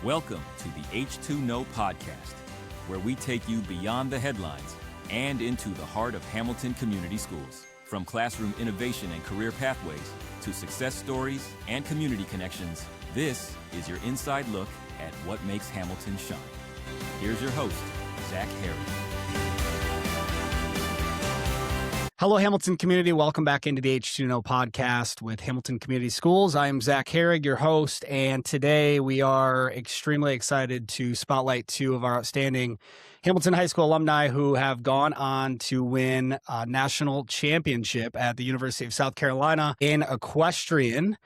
Welcome to the H2Know Podcast, where we take you beyond the headlines and into the heart of Hamilton Community Schools. From classroom innovation and career pathways to success stories and community connections, this is your inside look at what makes Hamilton shine. Here's your host, Zach Harig. Hello, Hamilton community. Welcome back into the H2Know Podcast with Hamilton Community Schools. I am Zach Harig, your host, and today we are extremely excited to spotlight two of our outstanding Hamilton High School alumni who have gone on to win a national championship at the University of South Carolina in Equestrian.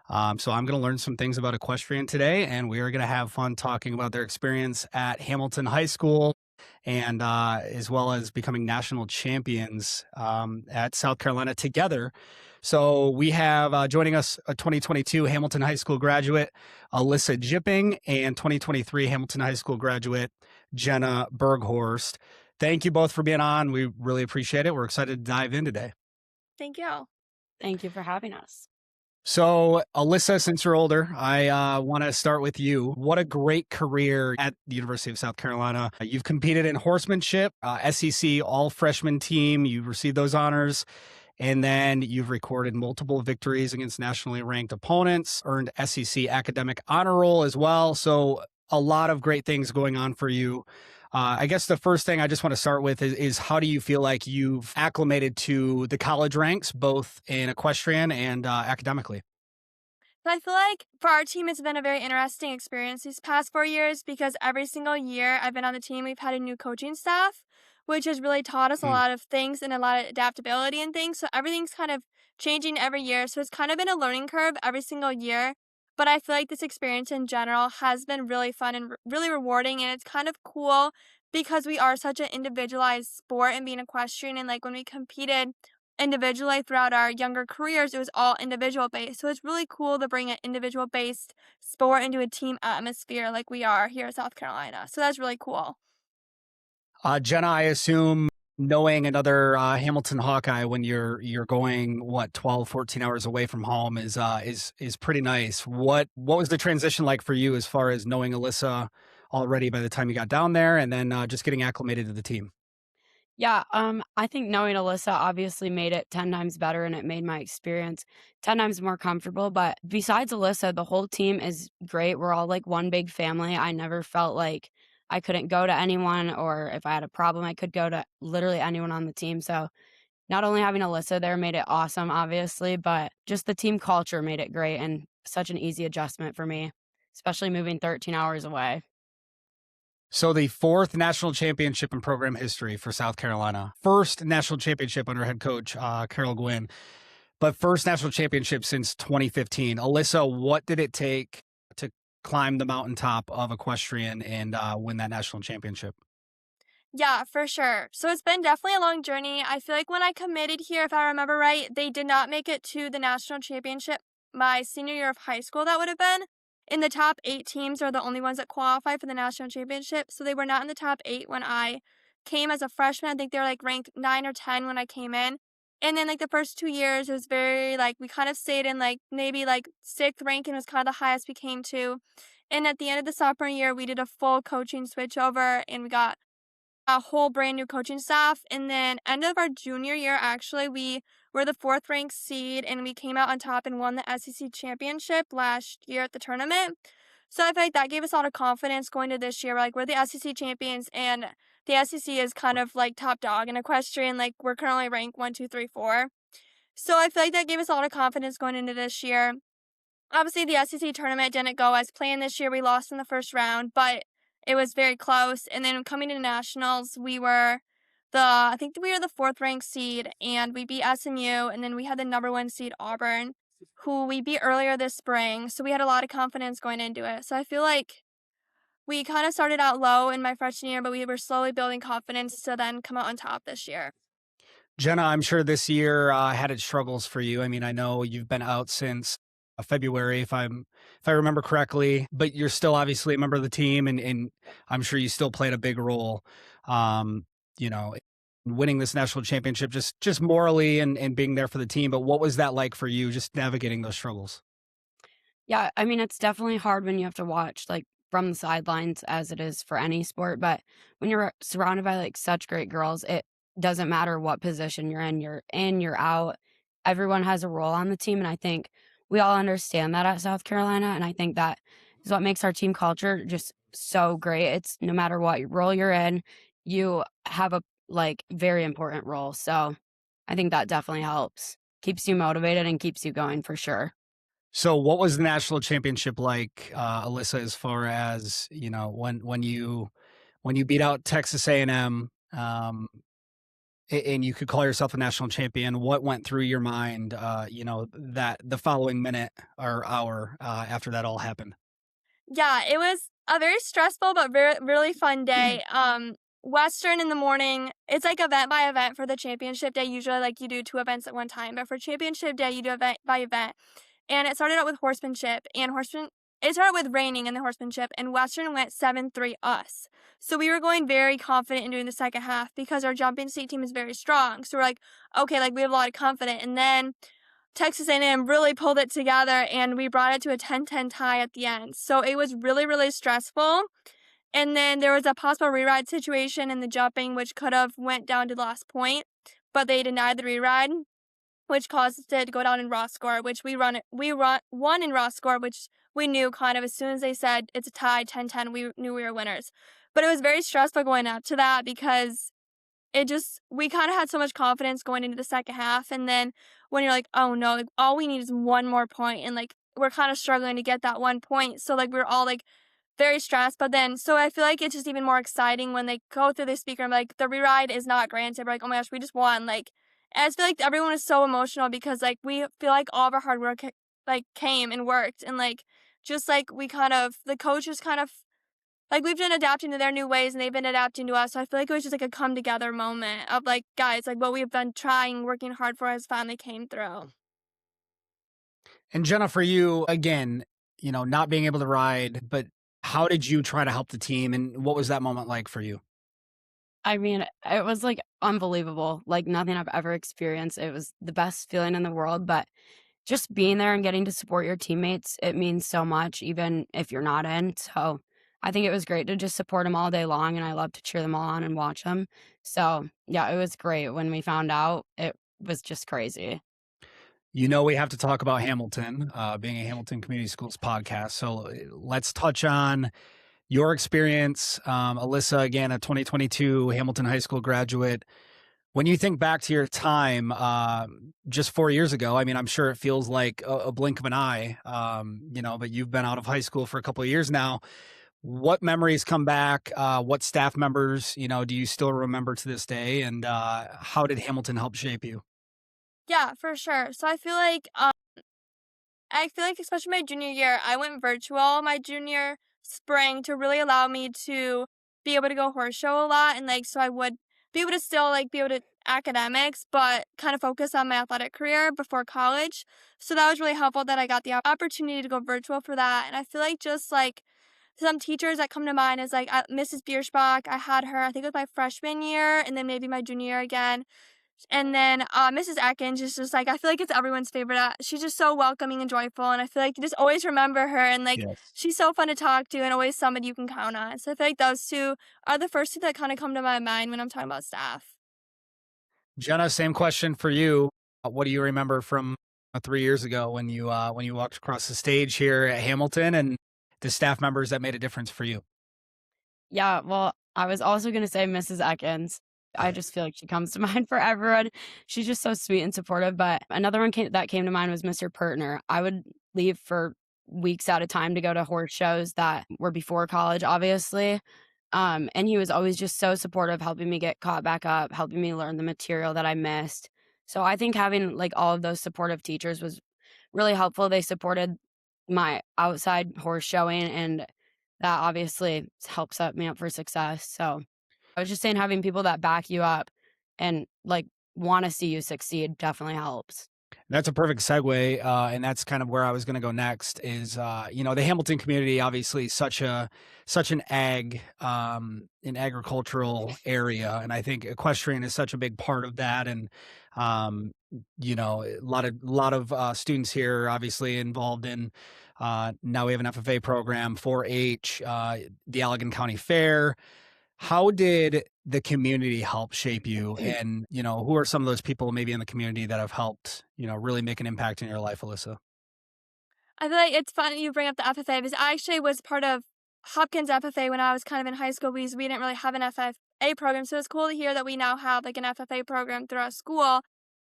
So I'm going to learn some things about Equestrian today, and we are going to have fun talking about their experience at Hamilton High School and as well as becoming national champions at South Carolina together. So we have joining us a 2022 Hamilton High School graduate, Alyssa Jipping, and 2023 Hamilton High School graduate, Jenna Berghorst. Thank you both for being on. We really appreciate it. We're excited to dive in today. Thank you. Thank you for having us. So, Alyssa, since you're older, I want to start with you. What a great career at the University of South Carolina. You've competed in horsemanship, SEC all-freshman team. You received those honors. And then you've recorded multiple victories against nationally ranked opponents, earned SEC academic honor roll as well. So, a lot of great things going on for you. I guess the first thing I just want to start with is how do you feel like you've acclimated to the college ranks, both in equestrian and academically? I feel like for our team, it's been a very interesting experience these past 4 years because every single year I've been on the team, we've had a new coaching staff, which has really taught us a lot of things and a lot of adaptability and things. So everything's kind of changing every year. So it's kind of been a learning curve every single year. But I feel like this experience in general has been really fun and really rewarding. And it's kind of cool because we are such an individualized sport and being equestrian. And like when we competed individually throughout our younger careers, it was all individual based. So it's really cool to bring an individual based sport into a team atmosphere like we are here at South Carolina. So that's really cool. Jenna, I assume knowing another Hamilton Hawkeye when you're going 12, 14 hours away from home is pretty nice. What was the transition like for you as far as knowing Alyssa already by the time you got down there and then just getting acclimated to the team? Yeah, I think knowing Alyssa obviously made it 10 times better and it made my experience 10 times more comfortable. But besides Alyssa, the whole team is great. We're all like one big family. I never felt like I couldn't go to anyone, or if I had a problem, I could go to literally anyone on the team. So not only having Alyssa there made it awesome, obviously, but just the team culture made it great and such an easy adjustment for me, especially moving 13 hours away. So the fourth national championship in program history for South Carolina, first national championship under head coach Carol Gwynn, but first national championship since 2015. Alyssa, what did it take to climb the mountaintop of equestrian and win that national championship? Yeah, for sure. So it's been definitely a long journey. I feel like when I committed here, if I remember right, they did not make it to the national championship my senior year of high school, that would have been. In the top 8 teams are the only ones that qualify for the national championship. So they were not in the top 8 when I came as a freshman. I think they were like ranked 9 or 10 when I came in. And then like the first 2 years, it was very like we kind of stayed in like maybe like 6th ranking was kind of the highest we came to. And at the end of the sophomore year, we did a full coaching switch over and we got a whole brand new coaching staff. And then end of our junior year, actually, we were the 4th ranked seed and we came out on top and won the SEC championship last year at the tournament. So I feel like that gave us a lot of confidence going to this year. We're the SEC champions and the SEC is kind of like top dog in equestrian. Like we're currently ranked 1, 2, 3, 4. So I feel like that gave us a lot of confidence going into this year. Obviously, the SEC tournament didn't go as planned this year. We lost in the first round, but it was very close. And then coming to nationals, I think we were the 4th ranked seed and we beat SMU. And then we had the number 1 seed Auburn, who we beat earlier this spring. So we had a lot of confidence going into it. So I feel like we kind of started out low in my freshman year, but we were slowly building confidence to then come out on top this year. Jenna, I'm sure this year had its struggles for you. I mean, I know you've been out since February, if I remember correctly, but you're still obviously a member of the team, and I'm sure you still played a big role, winning this national championship, just morally and being there for the team. But what was that like for you, just navigating those struggles? Yeah, I mean, it's definitely hard when you have to watch like from the sidelines as it is for any sport. But when you're surrounded by like such great girls, it doesn't matter what position you're in, you're out. Everyone has a role on the team. And I think we all understand that at South Carolina. And I think that is what makes our team culture just so great. It's no matter what role you're in, you have a like very important role. So I think that definitely helps. Keeps you motivated and keeps you going for sure. So what was the national championship like, Alyssa, as far as, when you beat out Texas A&M, and you could call yourself a national champion, what went through your mind, that the following minute or hour after that all happened? Yeah, it was a very stressful but really fun day. Western in the morning, it's like event by event for the championship day. Usually like you do 2 events at one time, but for championship day, you do event by event. And it started out with horsemanship, and it started with reining in the horsemanship, and Western went 7-3 us. So we were going very confident in doing the second half because our jumping state team is very strong. So we're like, okay, like we have a lot of confidence. And then Texas A&M really pulled it together, and we brought it to a 10-10 tie at the end. So it was really, really stressful. And then there was a possible reride situation in the jumping, which could have went down to the last point, but they denied the reride, which caused it to go down in raw score, which we won in raw score, which we knew kind of as soon as they said it's a tie, 10-10, we knew we were winners. But it was very stressful going up to that because we kind of had so much confidence going into the second half. And then when you're like, oh no, like all we need is one more point, and like we're kind of struggling to get that 1 point. So like we're all like very stressed. But then, so I feel like it's just even more exciting when they go through the speaker and like the reride is not granted. We're like, oh my gosh, we just won. Like, I just feel like everyone is so emotional because like we feel like all of our hard work like came and worked, and like just like the coaches kind of like we've been adapting to their new ways and they've been adapting to us. So I feel like it was just like a come together moment of like, guys, like what we've been working hard for has finally came through. And Jenna, for you, again, not being able to ride, but how did you try to help the team, and what was that moment like for you? I mean, it was like unbelievable, like nothing I've ever experienced. It was the best feeling in the world, but just being there and getting to support your teammates, it means so much, even if you're not in. So I think it was great to just support them all day long, and I love to cheer them all on and watch them. So yeah, it was great when we found out. It was just crazy. We have to talk about Hamilton, being a Hamilton Community Schools podcast. So let's touch on your experience. Alyssa, again, a 2022 Hamilton High School graduate. When you think back to your time just 4 years ago, I mean, I'm sure it feels like a blink of an eye, but you've been out of high school for a couple of years now. What memories come back? What staff members, do you still remember to this day? And how did Hamilton help shape you? Yeah, for sure. So I feel like especially my junior year, I went virtual my junior spring to really allow me to be able to go horse show a lot, and like so I would be able to still like be able to academics but kind of focus on my athletic career before college. So that was really helpful that I got the opportunity to go virtual for that. And I feel like just like some teachers that come to mind is like Mrs. Bierschbach. I had her, I think it was my freshman year, and then maybe my junior year again. And then Mrs. Atkins is just like, I feel like it's everyone's favorite. She's just so welcoming and joyful, and I feel like you just always remember her, and like Yes. she's so fun to talk to and always somebody you can count on. So I feel like those two are the first two that kind of come to my mind when I'm talking about staff. Jenna, same question for you. What do you remember from 3 years ago when you walked across the stage here at Hamilton, and the staff members that made a difference for you? Yeah, well, I was also going to say Mrs. Atkins. I just feel like she comes to mind for everyone. She's just so sweet and supportive. But another one that came to mind was Mr. Pertner. I would leave for weeks at a time to go to horse shows that were before college, obviously. And he was always just so supportive, helping me get caught back up, helping me learn the material that I missed. So I think having like all of those supportive teachers was really helpful. They supported my outside horse showing, and that obviously helps set me up for success. So I was just saying, having people that back you up and like want to see you succeed definitely helps. That's a perfect segue, and that's kind of where I was going to go next. Is the Hamilton community obviously such an agricultural area, and I think equestrian is such a big part of that. And a lot of students here are obviously involved in Now we have an FFA program, 4-H, the Allegan County Fair. How did the community help shape you? And, who are some of those people maybe in the community that have helped, really make an impact in your life, Alyssa? I feel like it's funny you bring up the FFA because I actually was part of Hopkins FFA when I was kind of in high school because we didn't really have an FFA program. So it's cool to hear that we now have like an FFA program through our school.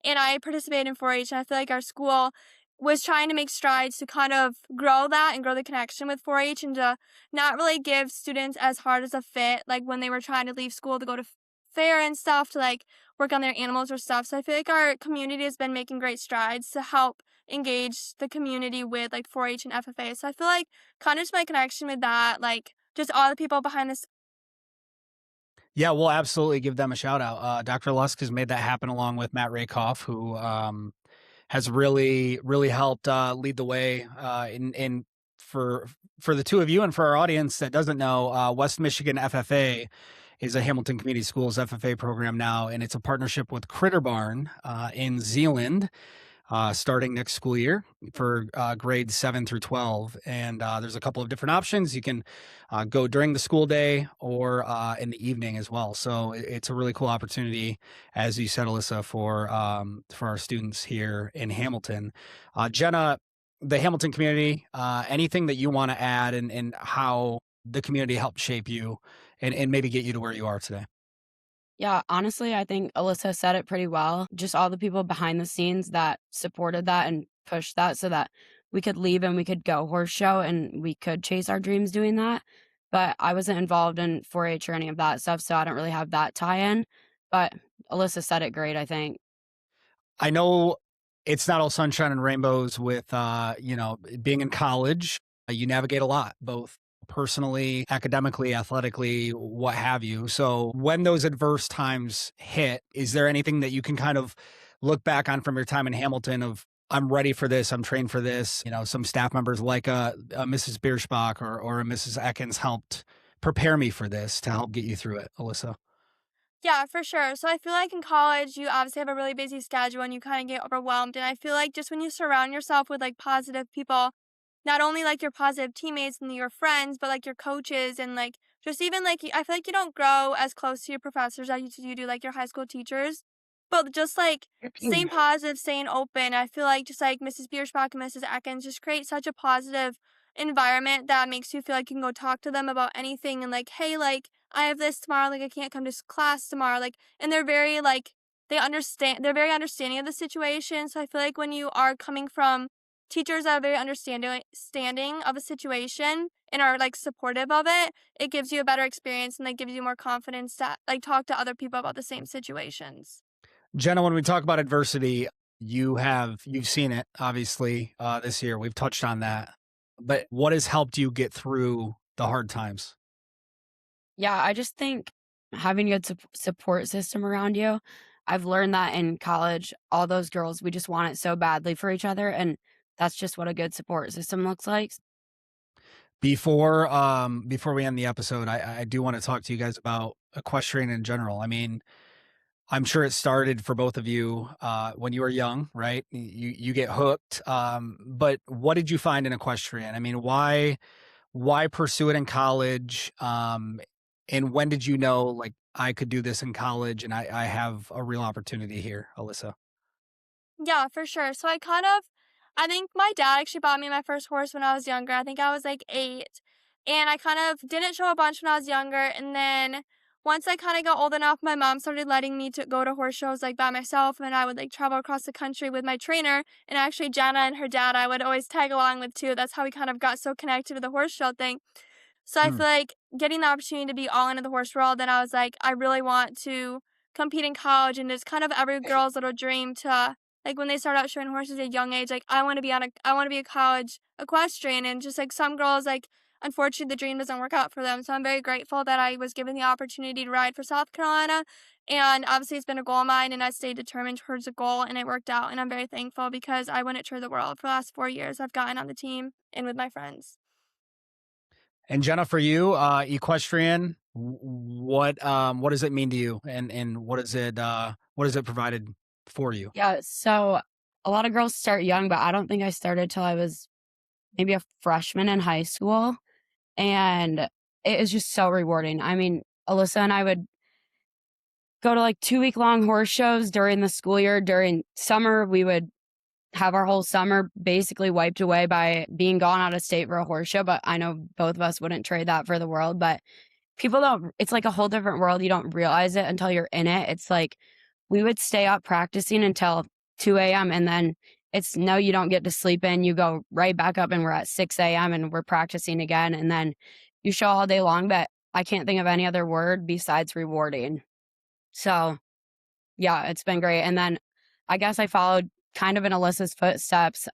And I participated in 4-H, and I feel like our school was trying to make strides to kind of grow that and grow the connection with 4-H and to not really give students as hard as a fit, like when they were trying to leave school to go to fair and stuff to like work on their animals or stuff. So I feel like our community has been making great strides to help engage the community with like 4-H and FFA. So I feel like kind of just my connection with that, like just all the people behind this. Yeah, we'll absolutely give them a shout out. Dr. Lusk has made that happen along with Matt Rakoff, who has really, really helped lead the way in for the two of you and for our audience that doesn't know, West Michigan FFA is a Hamilton Community Schools FFA program now, and it's a partnership with Critter Barn in Zeeland. Starting next school year for grades 7 through 12. And there's a couple of different options. You can go during the school day or in the evening as well. So it's a really cool opportunity, as you said, Alyssa, for our students here in Hamilton. Jenna, the Hamilton community, anything that you want to add and how the community helped shape you and maybe get you to where you are today? Yeah, honestly, I think Alyssa said it pretty well. Just all the people behind the scenes that supported that and pushed that so that we could leave and we could go horse show and we could chase our dreams doing that. But I wasn't involved in 4-H or any of that stuff, so I don't really have that tie-in. But Alyssa said it great, I think. I know it's not all sunshine and rainbows with, being in college. You navigate a lot, both personally, academically, athletically, what have you. So when those adverse times hit, is there anything that you can kind of look back on from your time in Hamilton of, I'm ready for this, I'm trained for this? Some staff members like a Mrs. Bierschbach or a Mrs. Ekins helped prepare me for this to help get you through it, Alyssa. Yeah, for sure. So I feel like in college, you obviously have a really busy schedule and you kind of get overwhelmed. And I feel like just when you surround yourself with like positive people, not only like your positive teammates and your friends, but like your coaches and like just even like I feel like you don't grow as close to your professors as you do like your high school teachers. But just like staying positive, staying open, I feel like just like Mrs. Bierschbach and Mrs. Ekins just create such a positive environment that makes you feel like you can go talk to them about anything and like, hey, like I have this tomorrow, like I can't come to class tomorrow, like, and they're very like they're very understanding of the situation. So I feel like when you are coming from teachers that are very understanding of a situation and are like supportive of it, it gives you a better experience and like gives you more confidence to like talk to other people about the same situations. Jenna, when we talk about adversity, you've seen it obviously this year. We've touched on that. But what has helped you get through the hard times? Yeah, I just think having a good support system around you. I've learned that in college, all those girls, we just want it so badly for each other. And that's just what a good support system looks like. Before we end the episode, I do want to talk to you guys about equestrian in general. I mean, I'm sure it started for both of you when you were young, right? You get hooked. But what did you find in equestrian? I mean, why pursue it in college? And when did you know, like, I could do this in college and I have a real opportunity here, Alyssa? Yeah, for sure. So I think my dad actually bought me my first horse when I was younger. I think I was like 8. And I kind of didn't show a bunch when I was younger. And then once I kind of got old enough, my mom started letting me to go to horse shows like by myself. And I would like travel across the country with my trainer. And actually Jenna and her dad, I would always tag along with too. That's how we kind of got so connected with the horse show thing. So I feel like getting the opportunity to be all into the horse world, then I was like, I really want to compete in college. And it's kind of every girl's little dream to, like, when they start out showing horses at a young age, like, I want to be a college equestrian. And just like some girls, like, unfortunately the dream doesn't work out for them. So I'm very grateful that I was given the opportunity to ride for South Carolina. And obviously it's been a goal of mine and I stayed determined towards the goal and it worked out. And I'm very thankful because I wouldn't tour the world for the last 4 years. I've gotten on the team and with my friends. And Jenna, for you, equestrian, what does it mean to you, and what is it provided for you? Yeah, so a lot of girls start young, but I don't think I started till I was maybe a freshman in high school. And it is just so rewarding. I mean, Alyssa and I would go to like 2-week-long horse shows during the school year. During summer, we would have our whole summer basically wiped away by being gone out of state for a horse show. But I know both of us wouldn't trade that for the world. But people don't, it's like a whole different world. You don't realize it until you're in it. It's like we would stay up practicing until 2 a.m. and then it's no, you don't get to sleep in. You go right back up and we're at 6 a.m. and we're practicing again. And then you show all day long. But I can't think of any other word besides rewarding. So yeah, it's been great. And then I guess I followed kind of in Alyssa's footsteps.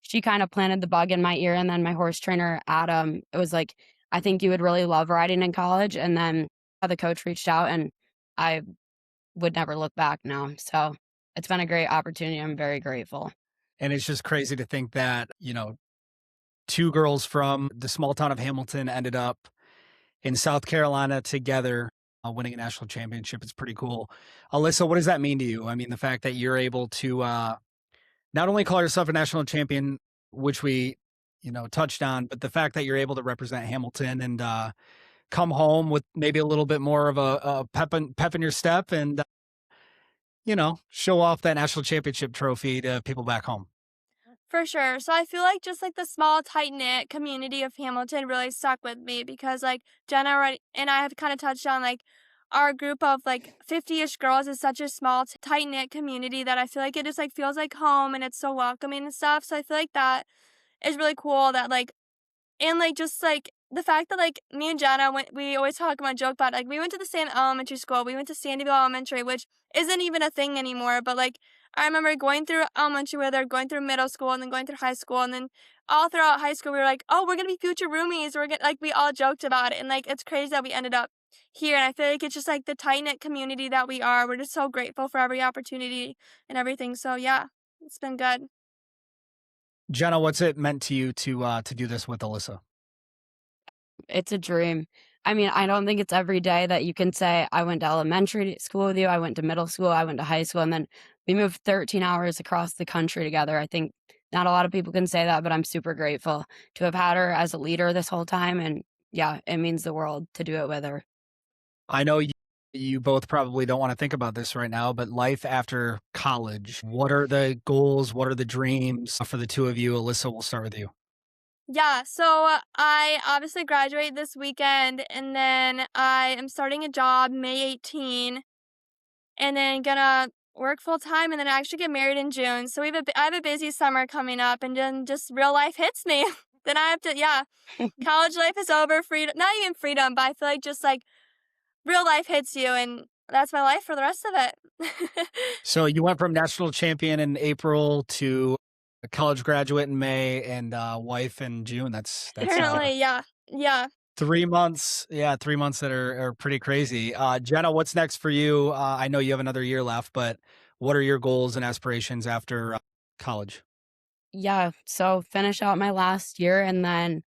She kind of planted the bug in my ear. And then my horse trainer, Adam, it was like, I think you would really love riding in college. And then the coach reached out and I would never look back now. So it's been a great opportunity. I'm very grateful. And it's just crazy to think that, two girls from the small town of Hamilton ended up in South Carolina together, winning a national championship. It's pretty cool. Alyssa, what does that mean to you? I mean, the fact that you're able to not only call yourself a national champion, which we, touched on, but the fact that you're able to represent Hamilton and come home with maybe a little bit more of a pep in your step and, show off that national championship trophy to people back home. For sure. So I feel like just like the small, tight-knit community of Hamilton really stuck with me because like Jenna and I have kind of touched on like our group of like 50-ish girls is such a small, tight-knit community that I feel like it just like feels like home and it's so welcoming and stuff. So I feel like that is really cool that like, and like just like the fact that like me and Jenna, we always talk about, joke about it, like we went to the same elementary school. We went to Sandyville Elementary, which isn't even a thing anymore, but like I remember going through elementary with her, going through middle school, and then going through high school, and then all throughout high school, we were like, oh, we're going to be future roomies. We all joked about it, and like, it's crazy that we ended up here, and I feel like it's just like the tight-knit community that we are. We're just so grateful for every opportunity and everything, so yeah, it's been good. Jenna, what's it meant to you to do this with Alyssa? It's a dream. I mean, I don't think it's every day that you can say, I went to elementary school with you, I went to middle school, I went to high school, and then we moved 13 hours across the country together. I think not a lot of people can say that, but I'm super grateful to have had her as a leader this whole time. And yeah, it means the world to do it with her. I know you both probably don't want to think about this right now, but life after college, what are the goals? What are the dreams for the two of you? Alyssa, we'll start with you. Yeah, so I obviously graduate this weekend, and then I am starting a job May 18, and then gonna work full time, and then I actually get married in June. So I have a busy summer coming up, and then just real life hits me. Then I have to, college life is over, freedom, not even freedom, but I feel like just like real life hits you, and that's my life for the rest of it. So you went from national champion in April to a college graduate in May and wife in June. That's apparently, yeah. 3 months. Yeah, 3 months that are pretty crazy. Jenna, what's next for you? I know you have another year left, but what are your goals and aspirations after college? Yeah, so finish out my last year, and then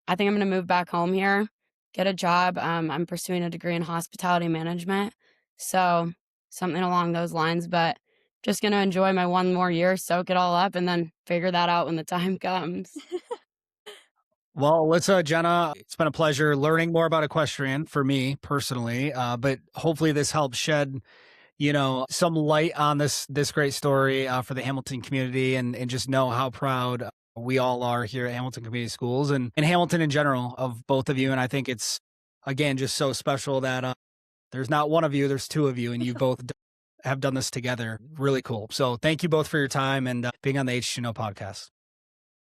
I think I'm going to move back home here, get a job. I'm pursuing a degree in hospitality management, so something along those lines, but just going to enjoy my one more year, soak it all up, and then figure that out when the time comes. Well, Alyssa, Jenna, it's been a pleasure learning more about equestrian for me personally, but hopefully this helps shed, some light on this great story for the Hamilton community and just know how proud we all are here at Hamilton Community Schools and Hamilton in general of both of you. And I think it's, again, just so special that there's not one of you, there's two of you, and you both have done this together. Really cool. So thank you both for your time and being on the H2Know podcast.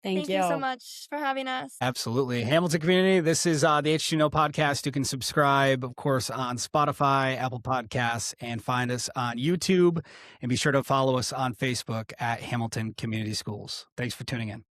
Thank you so much for having us. Absolutely. Hamilton community, this is the H2Know podcast. You can subscribe, of course, on Spotify, Apple Podcasts, and find us on YouTube. And be sure to follow us on Facebook at Hamilton Community Schools. Thanks for tuning in.